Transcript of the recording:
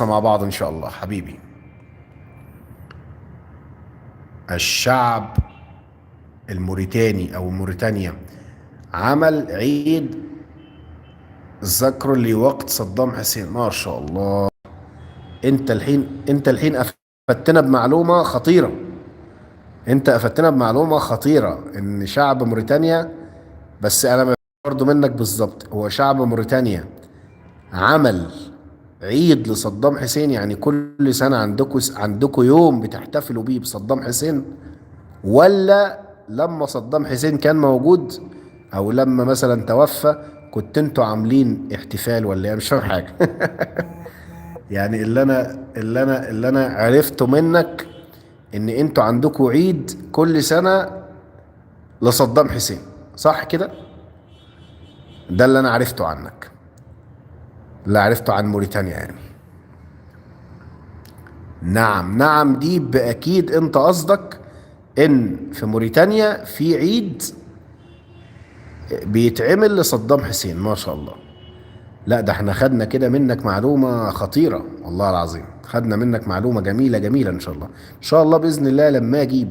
مع بعض إن شاء الله حبيبي. الشعب الموريتاني أو موريتانيا عمل عيد ذكر لوقت صدام حسين. ما شاء الله. انت الحين افدتنا بمعلومة خطيرة. انت افدتنا بمعلومة خطيرة ان شعب موريتانيا، بس انا برضو منك بالظبط، هو شعب موريتانيا عمل عيد لصدام حسين؟ يعني كل سنة عندكم يوم بتحتفلوا بيه بصدام حسين، ولا لما صدام حسين كان موجود او لما مثلا توفى كنت انتوا عاملين احتفال؟ ولا ايه؟ مش فاهم حاجة. يعني اللي انا عرفته منك ان انتوا عندكم عيد كل سنة لصدام حسين، صح كده؟ ده اللي انا عرفته عنك، اللي عرفته عن موريتانيا يعني. نعم نعم، دي بأكيد انت قصدك ان في موريتانيا في عيد بيتعمل لصدام حسين. ما شاء الله. لا ده احنا خدنا كده منك معلومة خطيرة، والله العظيم خدنا منك معلومة جميلة جميلة. ان شاء الله ان شاء الله بإذن الله لما اجي